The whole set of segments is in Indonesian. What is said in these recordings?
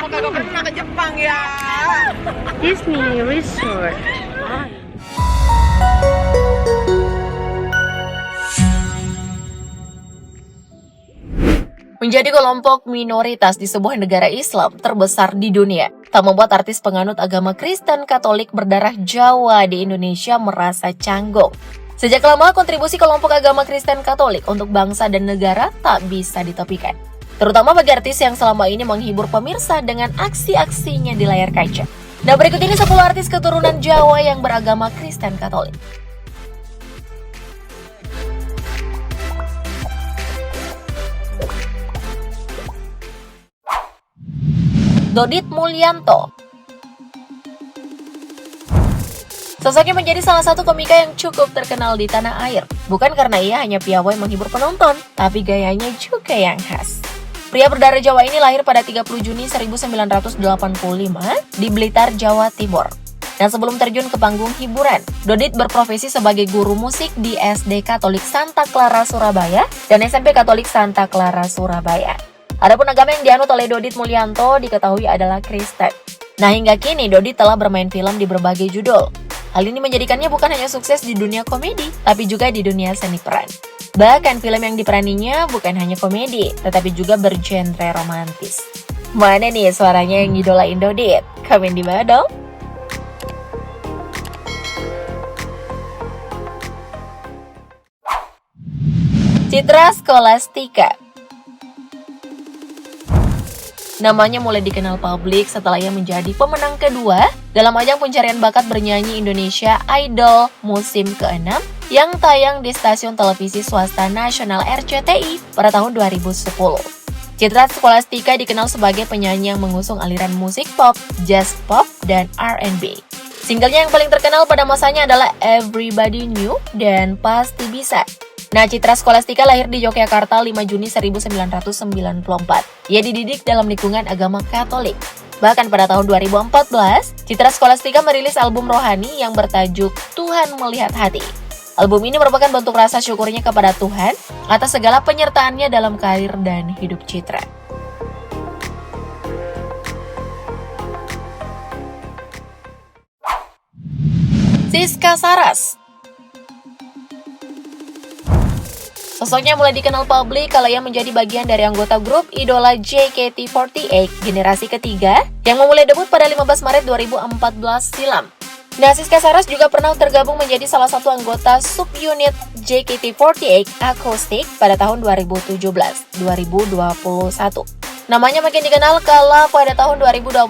kagak pernah ke Jepang ya. Disney Resort. Menjadi kelompok minoritas di sebuah negara Islam terbesar di dunia, tak membuat artis penganut agama Kristen Katolik berdarah Jawa di Indonesia merasa canggung. Sejak lama, kontribusi kelompok agama Kristen Katolik untuk bangsa dan negara tak bisa ditopikan. Terutama bagi artis yang selama ini menghibur pemirsa dengan aksi-aksinya di layar kaca. Nah, berikut ini 10 artis keturunan Jawa yang beragama Kristen Katolik. Dodit Mulyanto. Sosoknya menjadi salah satu komika yang cukup terkenal di tanah air. Bukan karena ia hanya piawai menghibur penonton, tapi gayanya juga yang khas. Pria berdarah Jawa ini lahir pada 30 Juni 1985 di Blitar, Jawa Timur. Dan sebelum terjun ke panggung hiburan, Dodit berprofesi sebagai guru musik di SD Katolik Santa Clara, Surabaya, dan SMP Katolik Santa Clara, Surabaya. Adapun agama yang dianut oleh Dodit Mulyanto diketahui adalah Kristen. Nah, hingga kini Dodit telah bermain film di berbagai judul. Hal ini menjadikannya bukan hanya sukses di dunia komedi, tapi juga di dunia seni peran. Bahkan film yang diperaninya bukan hanya komedi, tetapi juga bergenre romantis. Mana nih suaranya yang idolain Dodit? Komen di bawah dong. Citra Scholastika. Namanya mulai dikenal publik setelah ia menjadi pemenang kedua dalam ajang pencarian bakat bernyanyi Indonesia Idol musim ke-6 yang tayang di stasiun televisi swasta nasional RCTI pada tahun 2010. Citra Scholastika dikenal sebagai penyanyi yang mengusung aliran musik pop, jazz pop, dan R&B. Singlenya yang paling terkenal pada masanya adalah Everybody Knew dan Pasti Bisa. Nah, Citra Scholastika lahir di Yogyakarta 5 Juni 1994. Ia dididik dalam lingkungan agama Katolik. Bahkan pada tahun 2014, Citra Scholastika merilis album rohani yang bertajuk Tuhan Melihat Hati. Album ini merupakan bentuk rasa syukurnya kepada Tuhan atas segala penyertaannya dalam karir dan hidup Citra. Siska Saras. Sosoknya mulai dikenal publik kalau ia menjadi bagian dari anggota grup idola JKT48 generasi ketiga yang memulai debut pada 15 Maret 2014 silam. Nah, Siska Saras juga pernah tergabung menjadi salah satu anggota subunit JKT48 Acoustic pada tahun 2017-2021. Namanya makin dikenal kala pada tahun 2021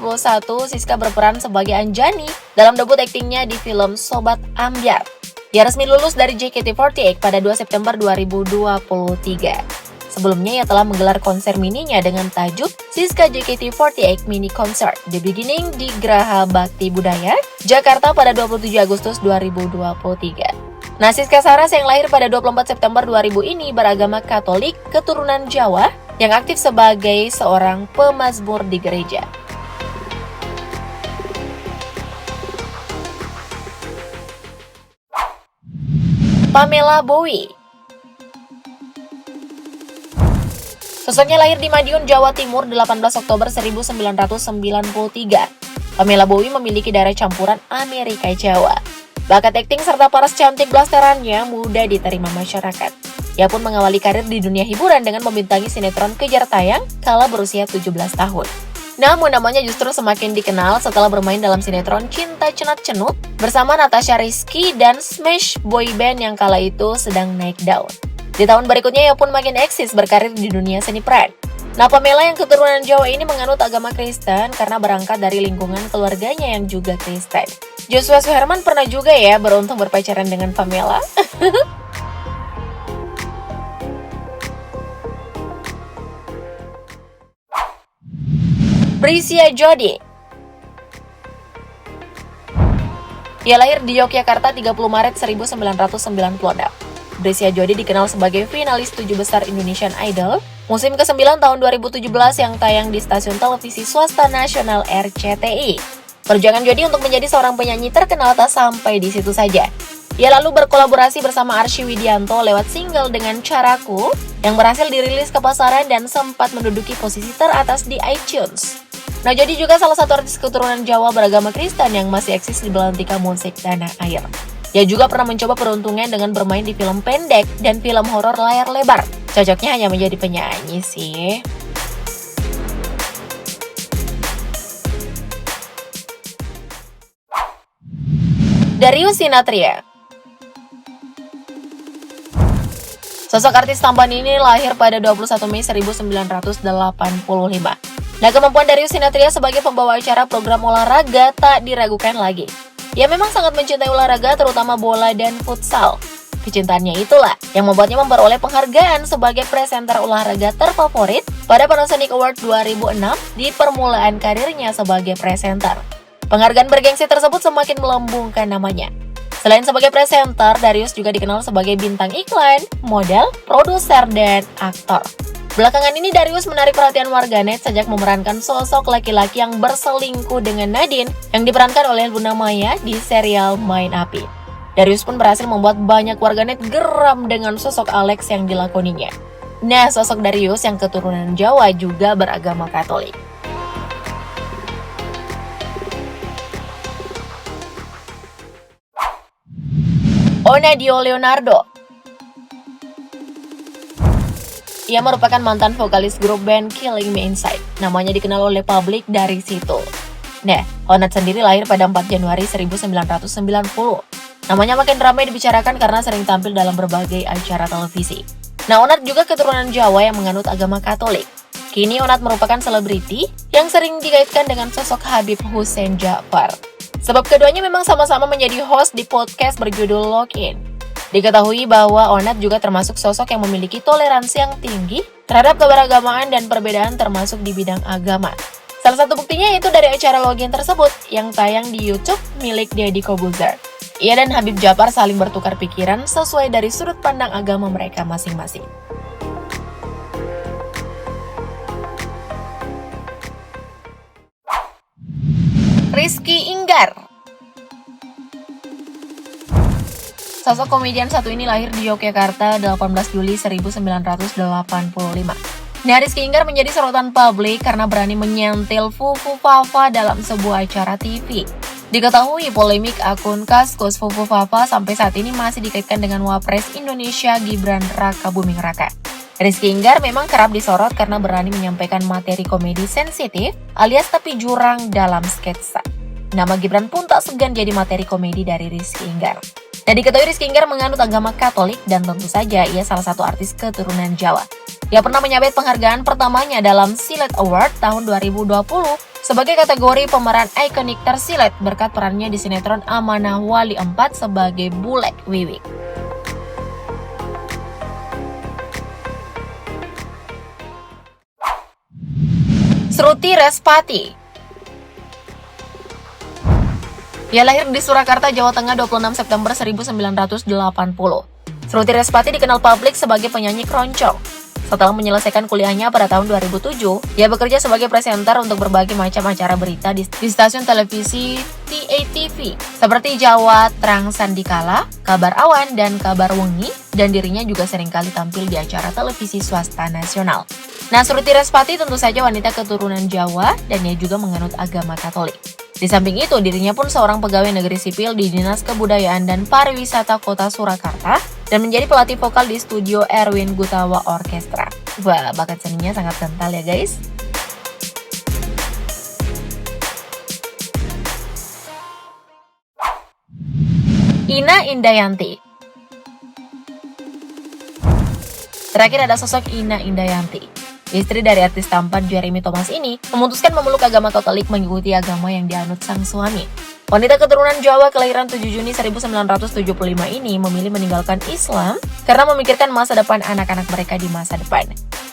Siska berperan sebagai Anjani dalam debut aktingnya di film Sobat Ambyar. Ia resmi lulus dari JKT48 pada 2 September 2023. Sebelumnya ia telah menggelar konser mininya dengan tajuk Siska JKT48 Mini Concert The Beginning di Graha Bakti Budaya, Jakarta pada 27 Agustus 2023. Nah, Siska Saras yang lahir pada 24 September 2000 ini beragama Katolik keturunan Jawa yang aktif sebagai seorang pemazmur di gereja. Pamela Bowie. Sosoknya lahir di Madiun, Jawa Timur 18 Oktober 1993. Pamela Bowie memiliki darah campuran Amerika Jawa. Bakat akting serta paras cantik blasterannya mudah diterima masyarakat. Ia pun mengawali karir di dunia hiburan dengan membintangi sinetron Kejar Tayang kala berusia 17 tahun. Namun namanya justru semakin dikenal setelah bermain dalam sinetron Cinta Cenat Cenut bersama Natasha Rizky dan Smash Boyband yang kala itu sedang naik daun. Di tahun berikutnya ia pun makin eksis berkarir di dunia seni peran. Nah, Pamela yang keturunan Jawa ini menganut agama Kristen karena berangkat dari lingkungan keluarganya yang juga Kristen. Joshua Suherman pernah juga ya beruntung berpacaran dengan Pamela. Brescia Jody. Ia lahir di Yogyakarta 30 Maret 1996. Brescia Jody dikenal sebagai finalis 7 besar Indonesian Idol musim ke-9 tahun 2017 yang tayang di stasiun televisi swasta nasional RCTI. Perjuangan Jody untuk menjadi seorang penyanyi terkenal tak sampai di situ saja. Ia lalu berkolaborasi bersama Arsy Widianto lewat single Dengan Caraku yang berhasil dirilis ke pasaran dan sempat menduduki posisi teratas di iTunes. Nah, jadi juga salah satu artis keturunan Jawa beragama Kristen yang masih eksis di belantika musik tanah air. Dia juga pernah mencoba peruntungan dengan bermain di film pendek dan film horor layar lebar. Cocoknya hanya menjadi penyanyi sih. Darius Sinathrya. Sosok artis tampan ini lahir pada 21 Mei 1985. Nah, kemampuan Darius Sinathrya sebagai pembawa acara program olahraga tak diragukan lagi. Ia memang sangat mencintai olahraga, terutama bola dan futsal. Kecintaannya itulah yang membuatnya memperoleh penghargaan sebagai presenter olahraga terfavorit pada Panasonic Award 2006 di permulaan karirnya sebagai presenter. Penghargaan bergengsi tersebut semakin melambungkan namanya. Selain sebagai presenter, Darius juga dikenal sebagai bintang iklan, model, produser, dan aktor. Belakangan ini Darius menarik perhatian warganet sejak memerankan sosok laki-laki yang berselingkuh dengan Nadine yang diperankan oleh Luna Maya di serial Main Api. Darius pun berhasil membuat banyak warganet geram dengan sosok Alex yang dilakoninya. Nah, sosok Darius yang keturunan Jawa juga beragama Katolik. Onadio Leonardo. Ia merupakan mantan vokalis grup band Killing Me Inside. Namanya dikenal oleh publik dari situ. Nah, Onat sendiri lahir pada 4 Januari 1990. Namanya makin ramai dibicarakan karena sering tampil dalam berbagai acara televisi. Nah, Onat juga keturunan Jawa yang menganut agama Katolik. Kini Onat merupakan selebriti yang sering dikaitkan dengan sosok Habib Hussein Ja'far. Sebab keduanya memang sama-sama menjadi host di podcast berjudul Lock-In. Diketahui bahwa Onat juga termasuk sosok yang memiliki toleransi yang tinggi terhadap keberagamaan dan perbedaan termasuk di bidang agama. Salah satu buktinya yaitu dari acara Lock-In tersebut yang tayang di YouTube milik Deddy Corbuzier. Ia dan Habib Ja'far saling bertukar pikiran sesuai dari sudut pandang agama mereka masing-masing. Rizky Inggar. Sosok komedian satu ini lahir di Yogyakarta 18 Juli 1985. Nah, Rizky Inggar menjadi sorotan publik karena berani menyentil Fufu Fafa dalam sebuah acara TV. Diketahui polemik akun Kaskus Fufu Fafa sampai saat ini masih dikaitkan dengan Wapres Indonesia Gibran Raka Buming Raka. Rizky Inggar memang kerap disorot karena berani menyampaikan materi komedi sensitif alias tepi jurang dalam sketsa. Nama Gibran pun tak segan jadi materi komedi dari Rizky Inggar. Dan diketahui Rizky Inggar menganut agama Katolik dan tentu saja ia salah satu artis keturunan Jawa. Ia pernah menyabet penghargaan pertamanya dalam Silet Award tahun 2020 sebagai kategori pemeran ikonik tersilet berkat perannya di sinetron Amanah Wali 4 sebagai Bulek Wiwik. Sruti Respati. Ia lahir di Surakarta, Jawa Tengah 26 September 1980. Sruti Respati dikenal publik sebagai penyanyi keroncong. Setelah menyelesaikan kuliahnya pada tahun 2007, ia bekerja sebagai presenter untuk berbagai macam acara berita di stasiun televisi TATV seperti Jawa, Terang Sandikala, Kabar Awan, dan Kabar Wengi, dan dirinya juga seringkali tampil di acara televisi swasta nasional. Nah, Sruti Respati tentu saja wanita keturunan Jawa dan ia juga menganut agama Katolik. Di samping itu, dirinya pun seorang pegawai negeri sipil di Dinas Kebudayaan dan Pariwisata Kota Surakarta dan menjadi pelatih vokal di studio Erwin Gutawa Orkestra. Wah, bakat seninya sangat kental ya guys. Ina Indayanti. Terakhir ada sosok Ina Indayanti. Istri dari artis tampan Jeremy Thomas ini memutuskan memeluk agama Katolik mengikuti agama yang dianut sang suami. Wanita keturunan Jawa kelahiran 7 Juni 1975 ini memilih meninggalkan Islam karena memikirkan masa depan anak-anak mereka di masa depan.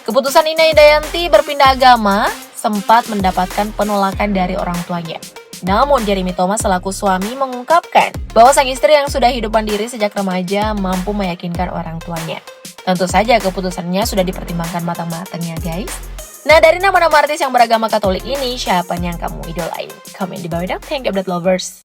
Keputusan Ina Indayanti berpindah agama sempat mendapatkan penolakan dari orang tuanya. Namun Jeremy Thomas selaku suami mengungkapkan bahwa sang istri yang sudah hidup mandiri sejak remaja mampu meyakinkan orang tuanya. Tentu saja keputusannya sudah dipertimbangkan matang-matang ya guys. Nah, dari nama-nama artis yang beragama Katolik ini, siapa yang kamu idolain? Komen di bawah dong, thank you update lovers.